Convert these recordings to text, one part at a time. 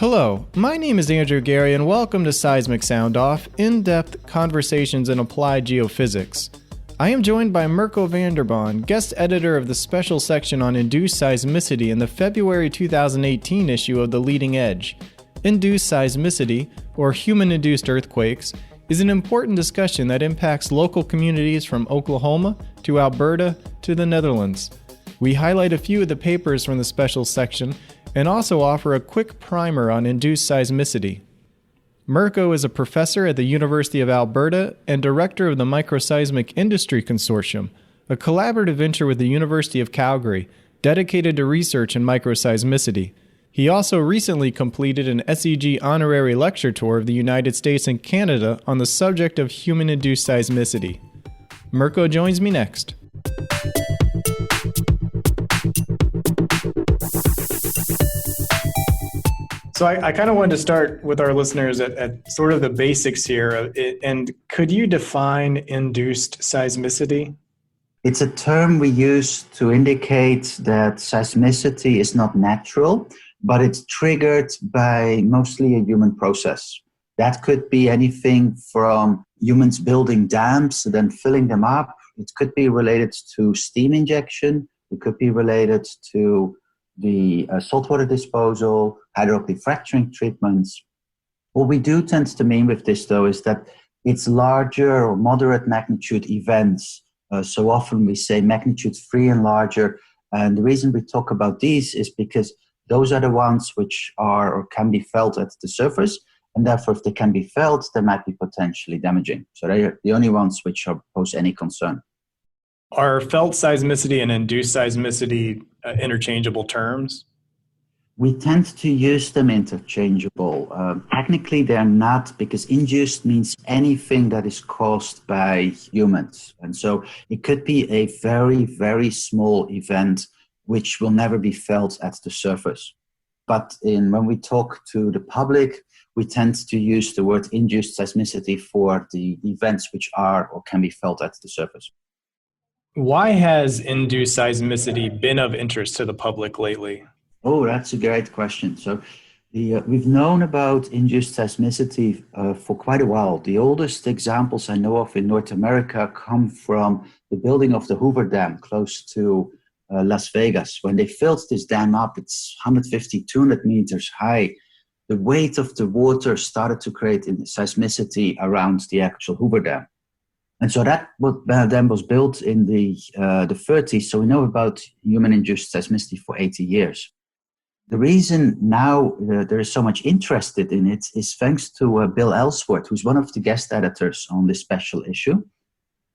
Hello, my name is Andrew Geary and welcome to Seismic Sound Off, in-depth conversations in applied geophysics. I am joined by Mirko van der Baan, guest editor of the special section on induced seismicity in the February 2018 issue of The Leading Edge. Induced seismicity, or human-induced earthquakes, is an important discussion that impacts local communities from Oklahoma to Alberta to the Netherlands. We highlight a few of the papers from the special section and also offer a quick primer on induced seismicity. Mirko is a professor at the University of Alberta and director of the Microseismic Industry Consortium, a collaborative venture with the University of Calgary dedicated to research in microseismicity. He also recently completed an SEG Honorary Lecture tour of the United States and Canada on the subject of human-induced seismicity. Mirko joins me next. So I kind of wanted to start with our listeners at sort of the basics here. And could you define induced seismicity? It's a term we use to indicate that seismicity is not natural, but it's triggered by mostly a human process. That could be anything from humans building dams and then filling them up. It could be related to steam injection. It could be related to the saltwater disposal, hydraulic fracturing treatments. What we do tend to mean with this, though, is that it's larger or moderate magnitude events. So often we say magnitude 3 and larger. And the reason we talk about these is because those are the ones which are or can be felt at the surface. And therefore, if they can be felt, they might be potentially damaging. So they are the only ones which pose any concern. Are felt seismicity and induced seismicity interchangeable terms? We tend to use them interchangeable. Technically, they're not, because induced means anything that is caused by humans. And so it could be a very, very small event which will never be felt at the surface. But when we talk to the public, we tend to use the word induced seismicity for the events which are or can be felt at the surface. Why has induced seismicity been of interest to the public lately? Oh, that's a great question. So we've known about induced seismicity for quite a while. The oldest examples I know of in North America come from the building of the Hoover Dam close to Las Vegas. When they filled this dam up, it's 150, 200 meters high. The weight of the water started to create seismicity around the actual Hoover Dam. And so that dam was built in the 30s, so we know about human-induced seismicity for 80 years. The reason now there is so much interest in it is thanks to Bill Ellsworth, who's one of the guest editors on this special issue.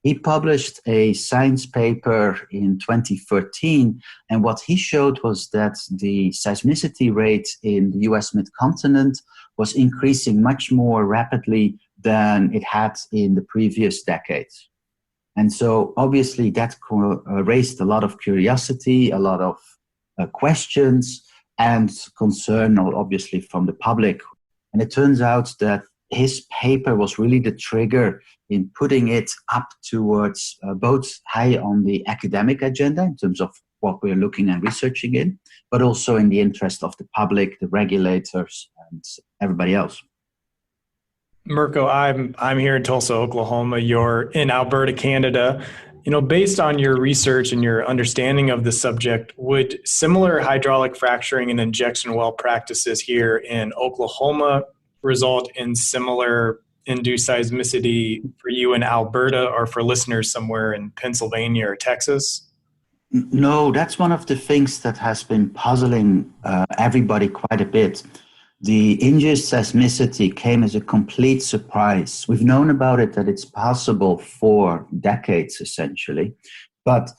He published a science paper in 2013, and what he showed was that the seismicity rate in the US mid-continent was increasing much more rapidly than it had in the previous decades. And so obviously that raised a lot of curiosity, a lot of questions and concern, obviously, from the public. And it turns out that his paper was really the trigger in putting it up towards both high on the academic agenda in terms of what we're looking and researching in, but also in the interest of the public, the regulators, and everybody else. Mirko, I'm here in Tulsa, Oklahoma. You're in Alberta, Canada. Based on your research and your understanding of the subject, would similar hydraulic fracturing and injection well practices here in Oklahoma result in similar induced seismicity for you in Alberta or for listeners somewhere in Pennsylvania or Texas? No, that's one of the things that has been puzzling everybody quite a bit. The induced seismicity came as a complete surprise. We've known about it, that it's possible for decades, essentially. But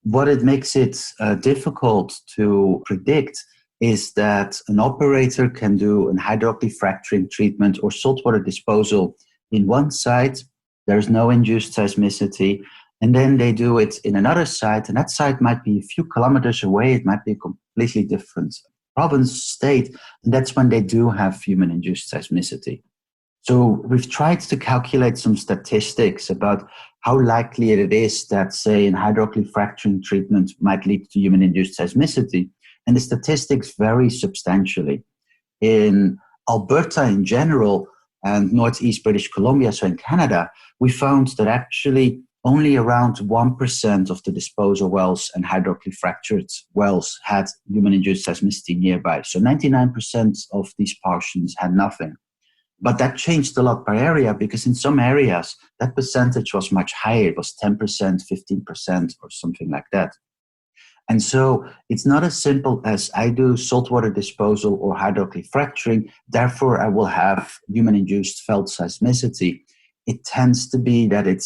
what it makes it difficult to predict is that an operator can do an hydraulic fracturing treatment or saltwater disposal in one site. There's no induced seismicity. And then they do it in another site, and that site might be a few kilometers away. It might be a completely different province, state, and that's when they do have human-induced seismicity. So we've tried to calculate some statistics about how likely it is that, say, an hydraulic fracturing treatment might lead to human-induced seismicity, and the statistics vary substantially. in Alberta in general and Northeast British Columbia, so in Canada, we found that actually only around 1% of the disposal wells and hydraulically fractured wells had human-induced seismicity nearby. So 99% of these portions had nothing. But that changed a lot per area, because in some areas, that percentage was much higher. It was 10%, 15%, or something like that. And so it's not as simple as I do saltwater disposal or hydraulically fracturing, therefore I will have human-induced felt seismicity. It tends to be that it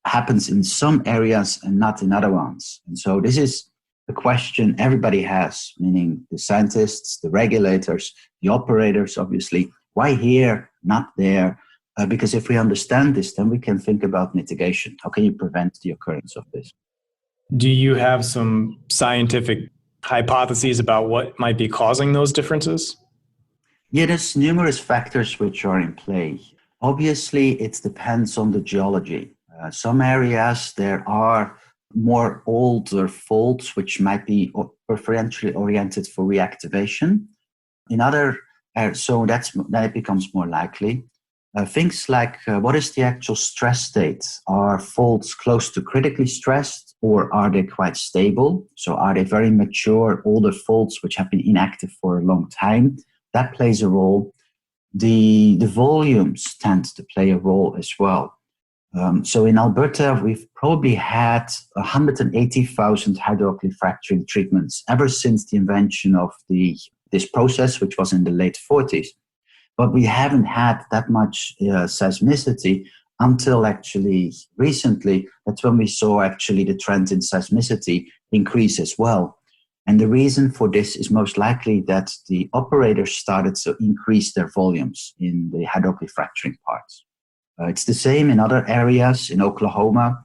happens in some areas and not in other ones. And so this is the question everybody has, meaning the scientists, the regulators, the operators, obviously. Why here, not there? Because if we understand this, then we can think about mitigation. How can you prevent the occurrence of this? Do you have some scientific hypotheses about what might be causing those differences? Yeah, there's numerous factors which are in play. Obviously, it depends on the geology. Some areas, there are more older faults which might be preferentially oriented for reactivation. In other so then it becomes more likely. Things like what is the actual stress state? Are faults close to critically stressed, or are they quite stable? So are they very mature, older faults which have been inactive for a long time? That plays a role. The volumes tend to play a role as well. So in Alberta, we've probably had 180,000 hydraulically fracturing treatments ever since the invention of this process, which was in the late 40s. But we haven't had that much seismicity until actually recently. That's when we saw actually the trend in seismicity increase as well. And the reason for this is most likely that the operators started to increase their volumes in the hydraulically fracturing parts. It's the same in other areas. In Oklahoma,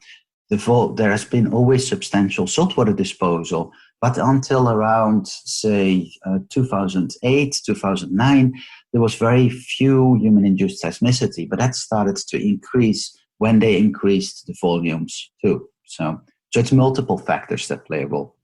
there has been always substantial saltwater disposal, but until around, say, 2008, 2009, there was very few human-induced seismicity, but that started to increase when they increased the volumes too. So it's multiple factors that play a role.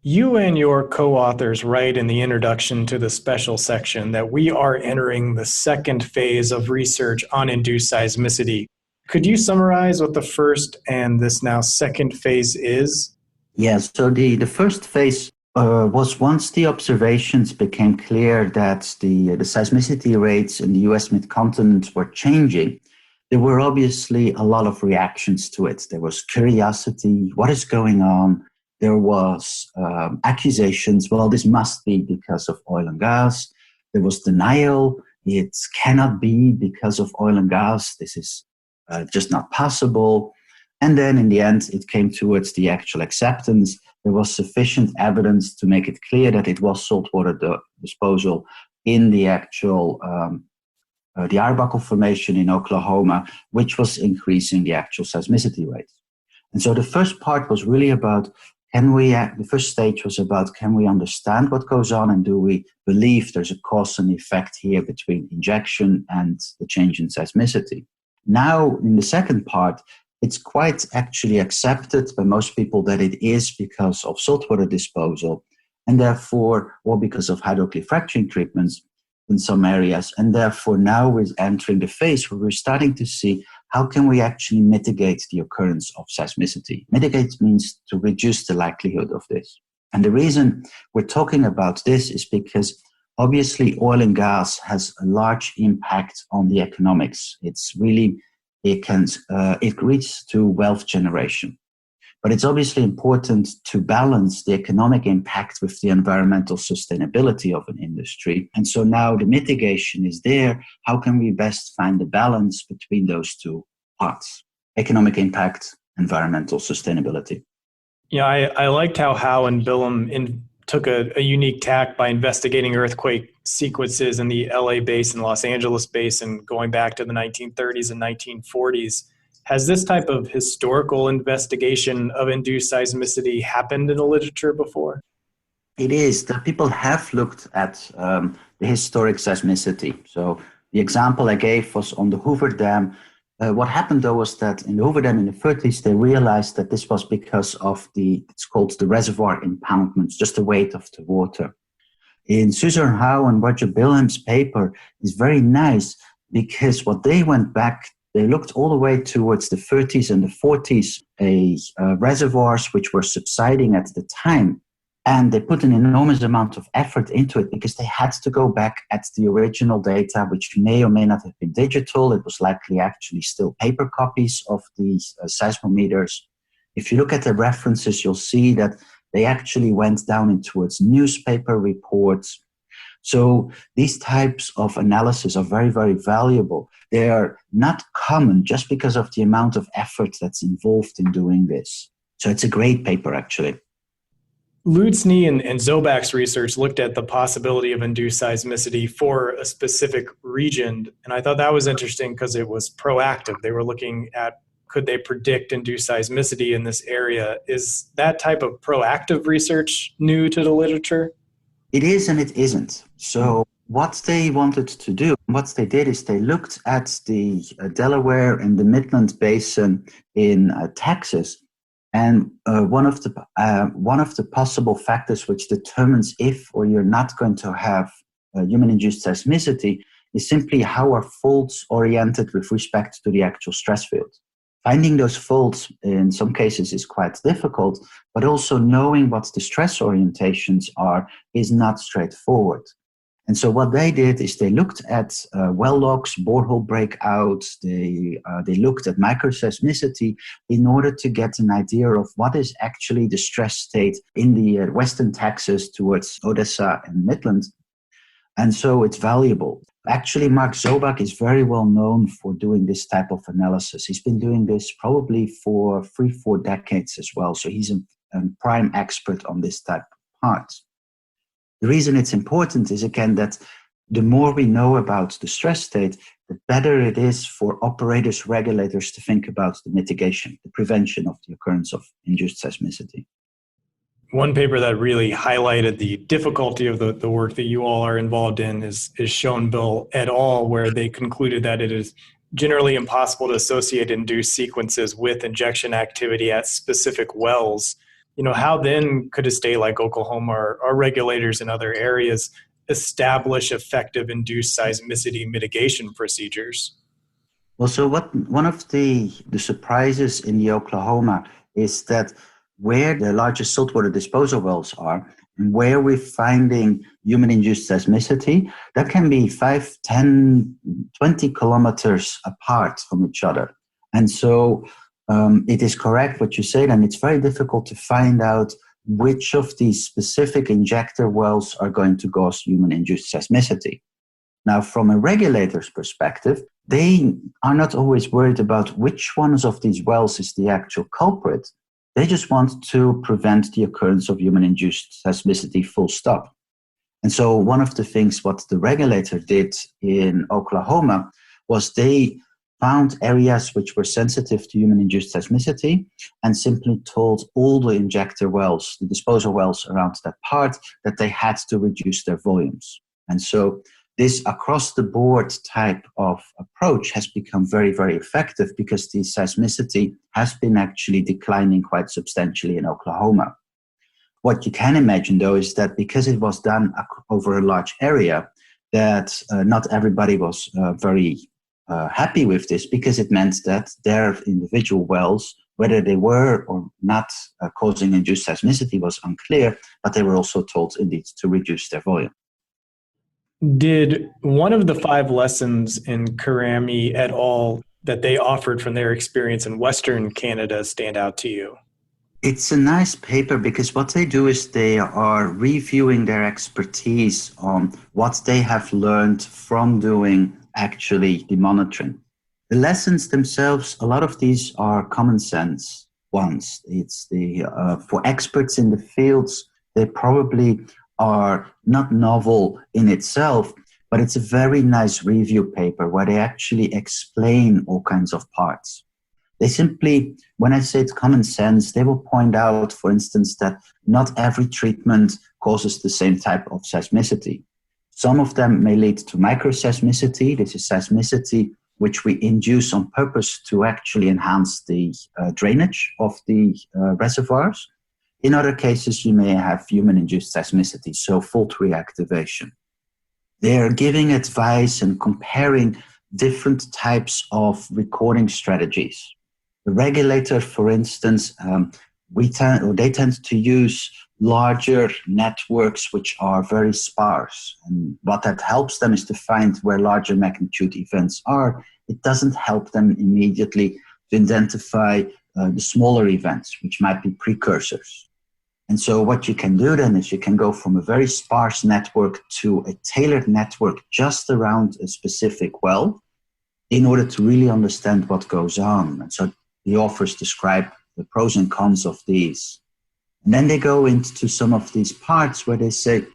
You and your co-authors write in the introduction to the special section that we are entering the second phase of research on induced seismicity. Could you summarize what the first and this now second phase is? Yes, so the first phase was once the observations became clear that the seismicity rates in the US mid-continent were changing. There were obviously a lot of reactions to it. There was curiosity, what is going on? There was accusations, well, this must be because of oil and gas. There was denial, it cannot be because of oil and gas. This is just not possible. And then in the end, it came towards the actual acceptance. There was sufficient evidence to make it clear that it was saltwater disposal in the actual the Arbuckle Formation in Oklahoma, which was increasing the actual seismicity rates. And so the first part was really about the first stage was about, can we understand what goes on, and do we believe there's a cause and effect here between injection and the change in seismicity? Now, in the second part, it's quite actually accepted by most people that it is because of saltwater disposal, and therefore, or because of hydraulically fracturing treatments in some areas. And therefore, now we're entering the phase where we're starting to see how can we actually mitigate the occurrence of seismicity. Mitigate means to reduce the likelihood of this. And the reason we're talking about this is because obviously oil and gas has a large impact on the economics. It's really, it leads to wealth generation. But it's obviously important to balance the economic impact with the environmental sustainability of an industry. And so now the mitigation is there. How can we best find the balance between those two parts? Economic impact, environmental sustainability. Yeah, I liked how Howe and Billum took a unique tack by investigating earthquake sequences in the LA basin, Los Angeles basin, going back to the 1930s and 1940s. Has this type of historical investigation of induced seismicity happened in the literature before? It is. The people have looked at the historic seismicity. So the example I gave was on the Hoover Dam. What happened though was that in the Hoover Dam in the 30s, they realized that this was because of it's called the reservoir impoundments, just the weight of the water. In Susan Howe and Roger Bilham's paper is very nice because what they went back, they looked all the way towards the 30s and the 40s, reservoirs which were subsiding at the time. And they put an enormous amount of effort into it because they had to go back at the original data, which may or may not have been digital. It was likely actually still paper copies of these seismometers. If you look at the references, you'll see that they actually went down in towards newspaper reports. So these types of analysis are very, very valuable. They are not common just because of the amount of effort that's involved in doing this. So it's a great paper, actually. Lutzni and Zobak's research looked at the possibility of induced seismicity for a specific region. And I thought that was interesting because it was proactive. They were looking at, could they predict induced seismicity in this area? Is that type of proactive research new to the literature? It is and it isn't. So what they wanted to do, what they did is they looked at the Delaware and the Midland Basin in Texas. And one of the possible factors which determines if or you're not going to have human-induced seismicity is simply how are faults oriented with respect to the actual stress field. Finding those faults in some cases is quite difficult, but also knowing what the stress orientations are is not straightforward. And so what they did is they looked at well logs, borehole breakouts, they looked at microseismicity in order to get an idea of what is actually the stress state in the western Texas towards Odessa and Midland. And so it's valuable. Actually, Mark Zobak is very well known for doing this type of analysis. He's been doing this probably for 3-4 decades as well. So he's a prime expert on this type of parts. The reason it's important is, again, that the more we know about the stress state, the better it is for operators, regulators to think about the mitigation, the prevention of the occurrence of induced seismicity. One paper that really highlighted the difficulty of the work that you all are involved in is Schoenbill et al., where they concluded that it is generally impossible to associate induced sequences with injection activity at specific wells. How then could a state like Oklahoma or regulators in other areas establish effective induced seismicity mitigation procedures? Well, so one of the surprises in the Oklahoma is that where the largest saltwater disposal wells are and where we're finding human-induced seismicity, that can be 5, 10, 20 kilometers apart from each other. And so it is correct what you said, and it's very difficult to find out which of these specific injector wells are going to cause human-induced seismicity. Now, from a regulator's perspective, they are not always worried about which ones of these wells is the actual culprit. They just want to prevent the occurrence of human-induced seismicity, full stop. And so one of the things what the regulator did in Oklahoma was they found areas which were sensitive to human-induced seismicity and simply told all the injector wells, the disposal wells around that part, that they had to reduce their volumes. And so this across-the-board type of approach has become very, very effective because the seismicity has been actually declining quite substantially in Oklahoma. What you can imagine, though, is that because it was done over a large area, that not everybody was very happy with this, because it meant that their individual wells, whether they were or not causing induced seismicity, was unclear, but they were also told indeed to reduce their volume. Did one of the 5 lessons in Karami et al. That they offered from their experience in Western Canada stand out to you? It's a nice paper because what they do is they are reviewing their expertise on what they have learned from doing actually the monitoring. The lessons themselves, a lot of these are common sense ones. It's for experts in the fields, they probably are not novel in itself, but it's a very nice review paper where they actually explain all kinds of parts. They simply, when I say it's common sense, they will point out, for instance, that not every treatment causes the same type of seismicity. Some of them may lead to microseismicity. This is seismicity which we induce on purpose to actually enhance the drainage of the reservoirs. In other cases, you may have human-induced seismicity, so fault reactivation. They're giving advice and comparing different types of recording strategies. The regulator, for instance, they tend to use larger networks which are very sparse. And what that helps them is to find where larger magnitude events are. It doesn't help them immediately to identify the smaller events, which might be precursors. And so what you can do then is you can go from a very sparse network to a tailored network just around a specific well in order to really understand what goes on. And so the authors describe the pros and cons of these. And then they go into some of these parts where they say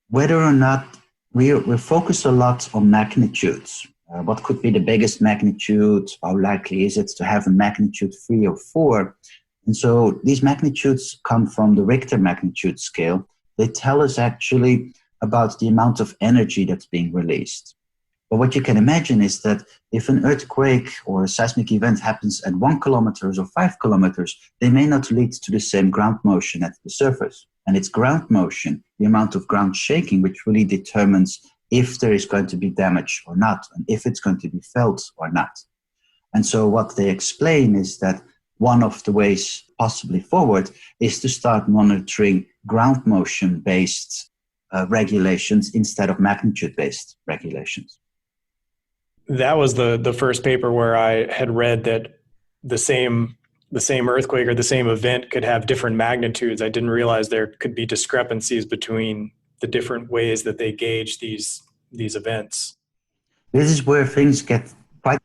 whether or not we're focused a lot on magnitudes. What could be the biggest magnitude? How likely is it to have a magnitude 3 or 4? And so these magnitudes come from the Richter magnitude scale. They tell us actually about the amount of energy that's being released. But what you can imagine is that if an earthquake or a seismic event happens at 1 kilometer or 5 kilometers, they may not lead to the same ground motion at the surface. And it's ground motion, the amount of ground shaking, which really determines if there is going to be damage or not, and if it's going to be felt or not. And so what they explain is that one of the ways possibly forward is to start monitoring ground motion-based regulations instead of magnitude-based regulations. That was the first paper where I had read that the same earthquake or the same event could have different magnitudes. I didn't realize there could be discrepancies between the different ways that they gauge these events. This is where things get quite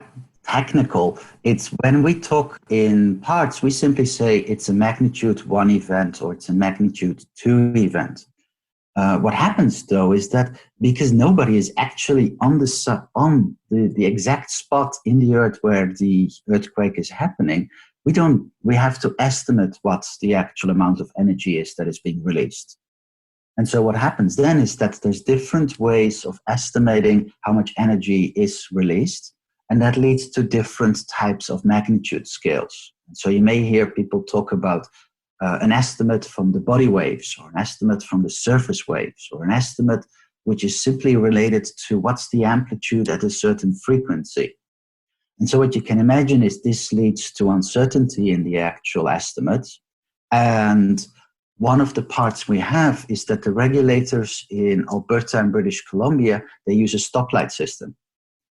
technical. It's when we talk in parts, we simply say it's a magnitude 1 event or it's a magnitude 2 event. What happens though is that because nobody is actually on the exact spot in the earth where the earthquake is happening, we have to estimate what the actual amount of energy is that is being released. And so what happens then is that there's different ways of estimating how much energy is released, and that leads to different types of magnitude scales. And so you may hear people talk about an estimate from the body waves, or an estimate from the surface waves, or an estimate which is simply related to what's the amplitude at a certain frequency. And so what you can imagine is this leads to uncertainty in the actual estimates. And one of the parts we have is that the regulators in Alberta and British Columbia, they use a stoplight system.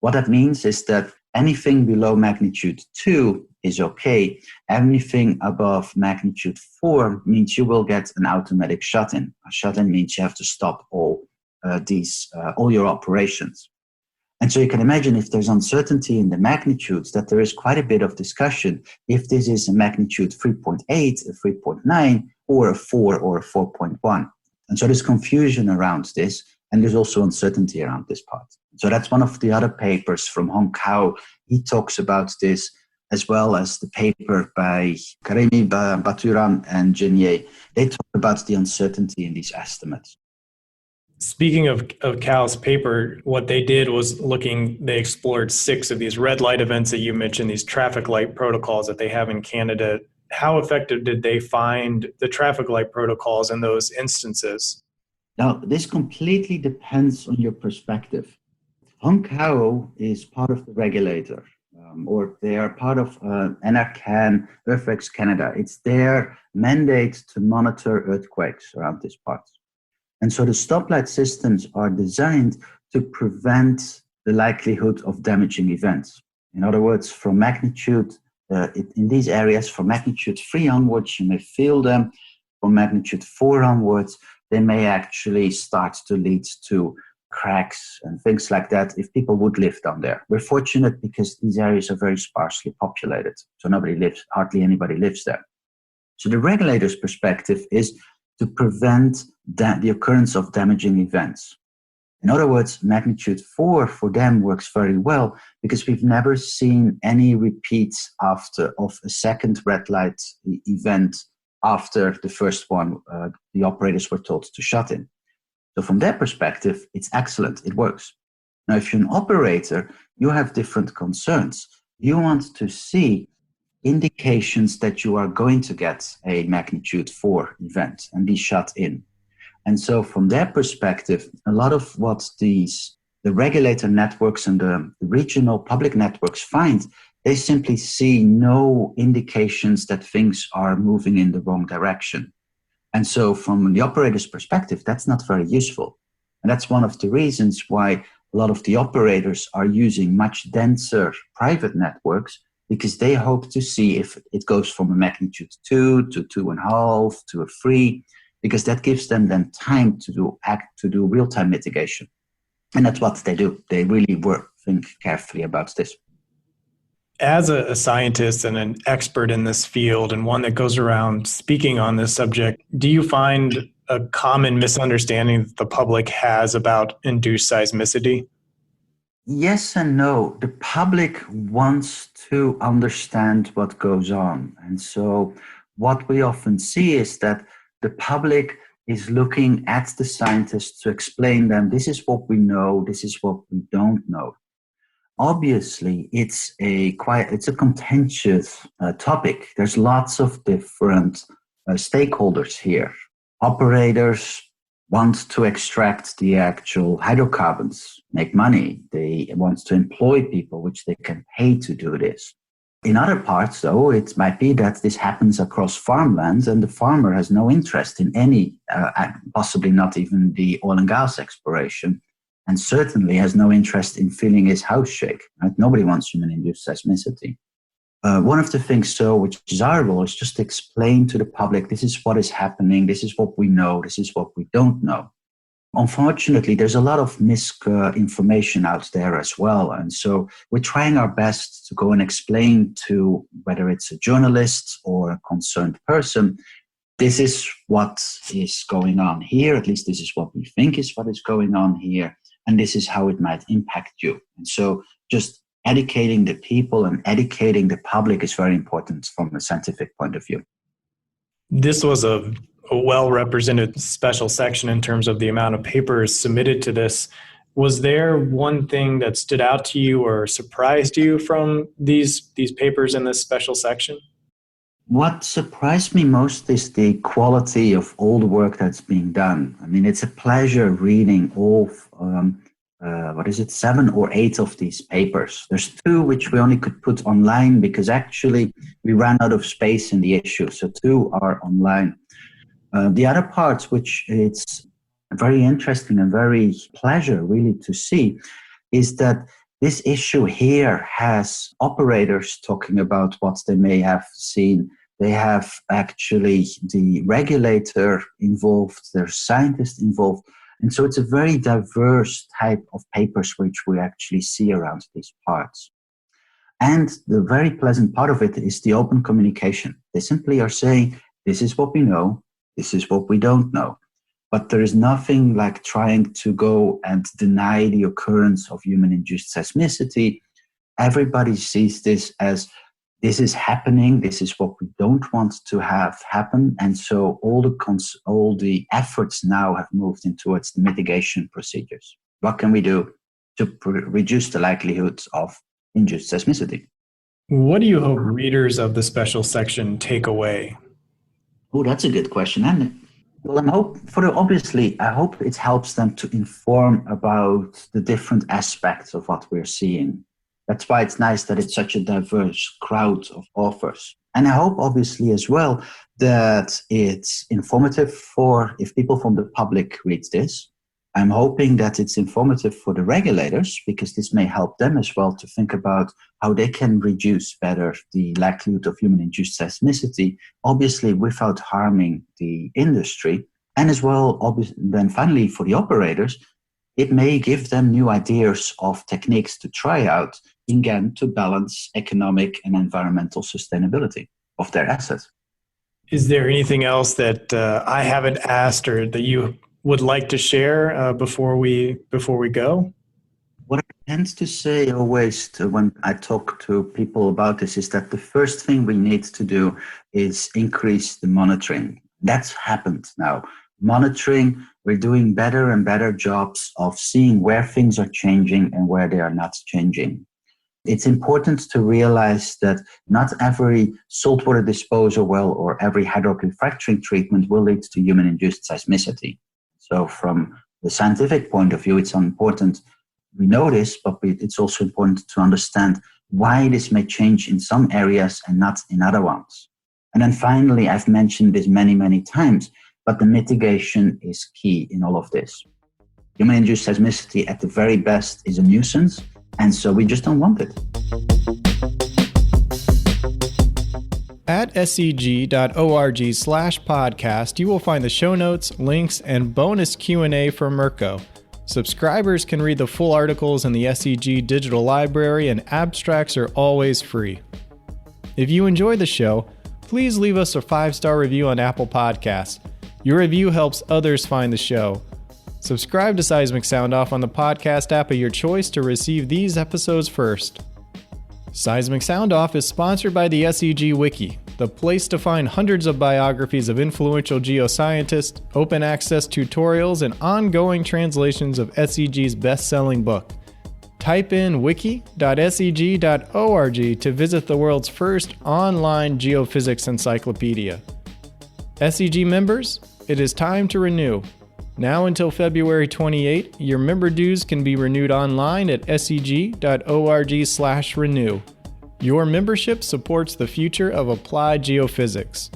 What that means is that anything below magnitude 2 is okay. Anything above magnitude 4 means you will get an automatic shut-in. A shut-in means you have to stop all your operations. And so you can imagine if there's uncertainty in the magnitudes, that there is quite a bit of discussion if this is a magnitude 3.8, a 3.9, or a 4 or a 4.1. And so there's confusion around this, and there's also uncertainty around this part. So that's one of the other papers from Hong Kao. He talks about this, as well as the paper by Karimi Baturan and Genier. They talk about the uncertainty in these estimates. Speaking of Cal's paper, what they did was they explored 6 of these red light events that you mentioned, these traffic light protocols that they have in Canada. How effective did they find the traffic light protocols in those instances? Now, this completely depends on your perspective. Hong Kao is part of the regulator, or they are part of NRCan, Earthquakes Canada. It's their mandate to monitor earthquakes around this part. And so the stoplight systems are designed to prevent the likelihood of damaging events. In other words, from magnitude, in these areas, from magnitude 3 onwards, you may feel them. From magnitude 4 onwards, they may actually start to lead to cracks and things like that if people would live down there. We're fortunate because these areas are very sparsely populated, so hardly anybody lives there. So the regulator's perspective is to prevent the occurrence of damaging events. In other words, magnitude 4 for them works very well because we've never seen any repeats of a second red light event after the first one. The operators were told to shut in. So from their perspective, it's excellent. It works. Now, if you're an operator, you have different concerns. You want to see indications that you are going to get a magnitude 4 event and be shut in. And so from their perspective, a lot of what the regulator networks and the regional public networks find, they simply see no indications that things are moving in the wrong direction. And so from the operator's perspective, that's not very useful. And that's one of the reasons why a lot of the operators are using much denser private networks, because they hope to see if it goes from a magnitude 2 to 2.5 to a 3, because that gives them then time to do real-time mitigation. And that's what they do. They really think carefully about this. As a scientist and an expert in this field and one that goes around speaking on this subject, do you find a common misunderstanding that the public has about induced seismicity? Yes and no. The public wants to understand what goes on. And so what we often see is that the public is looking at the scientists to explain them, this is what we know, this is what we don't know. Obviously, it's a contentious topic. There's lots of different stakeholders here. Operators want to extract the actual hydrocarbons, make money. They want to employ people, which they can pay to do this. In other parts, though, it might be that this happens across farmlands and the farmer has no interest in any, possibly not even the oil and gas exploration, and certainly has no interest in feeling his house shake. Right? Nobody wants human-induced seismicity. One of the things, which is our role, is just to explain to the public, this is what is happening, this is what we know, this is what we don't know. Unfortunately, there's a lot of misinformation out there as well. And so we're trying our best to go and explain to whether it's a journalist or a concerned person, this is what is going on here. At least this is what we think is what is going on here. And this is how it might impact you. And so just educating the people and educating the public is very important from a scientific point of view. This was a well-represented special section in terms of the amount of papers submitted to this. Was there one thing that stood out to you or surprised you from these papers in this special section? What surprised me most is the quality of all the work that's being done. I mean, it's a pleasure reading all 7 or 8 of these papers. There's 2 which we only could put online because actually we ran out of space in the issue. So 2 are online. The other parts, which it's very interesting and very pleasure really to see, is that this issue here has operators talking about what they may have seen. They have actually the regulator involved, there's scientists involved. And so it's a very diverse type of papers which we actually see around these parts. And the very pleasant part of it is the open communication. They simply are saying, this is what we know, this is what we don't know. But there is nothing like trying to go and deny the occurrence of human-induced seismicity. Everybody sees this as, this is happening, this is what we don't want to have happen. And so all the efforts now have moved in towards the mitigation procedures. What can we do to reduce the likelihood of induced seismicity? What do you hope readers of the special section take away? Oh, that's a good question. And well, I hope it helps them to inform about the different aspects of what we're seeing. That's why it's nice that it's such a diverse crowd of authors. And I hope, obviously, as well, that it's informative if people from the public read this. I'm hoping that it's informative for the regulators, because this may help them as well to think about how they can reduce better the likelihood of human-induced seismicity, obviously without harming the industry. And as well, then finally, for the operators, it may give them new ideas of techniques to try out, again, to balance economic and environmental sustainability of their assets. Is there anything else that I haven't asked or that you would like to share before we go? What I tend to say always when I talk to people about this is that the first thing we need to do is increase the monitoring. That's happened now. Monitoring, we're doing better and better jobs of seeing where things are changing and where they are not changing. It's important to realize that not every saltwater disposal well or every hydraulic refracturing treatment will lead to human-induced seismicity. So from the scientific point of view, it's important we know this, but it's also important to understand why this may change in some areas and not in other ones. And then finally, I've mentioned this many, many times, but the mitigation is key in all of this. Human-induced seismicity at the very best is a nuisance, and so we just don't want it. At seg.org/podcast, you will find the show notes, links, and bonus Q&A from Mirko. Subscribers can read the full articles in the SEG digital library, and abstracts are always free. If you enjoy the show, please leave us a 5-star review on Apple Podcasts. Your review helps others find the show. Subscribe to Seismic Sound Off on the podcast app of your choice to receive these episodes first. Seismic Sound Off is sponsored by the SEG Wiki, the place to find hundreds of biographies of influential geoscientists, open access tutorials, and ongoing translations of SEG's best-selling book. Type in wiki.seg.org to visit the world's first online geophysics encyclopedia. SEG members, it is time to renew. Now until February 28, your member dues can be renewed online at seg.org/renew. Your membership supports the future of applied geophysics.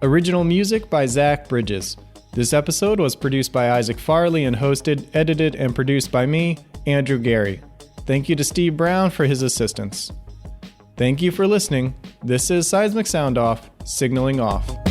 Original music by Zach Bridges. This episode was produced by Isaac Farley and hosted, edited, and produced by me, Andrew Geary. Thank you to Steve Brown for his assistance. Thank you for listening. This is Seismic Sound Off, signaling off.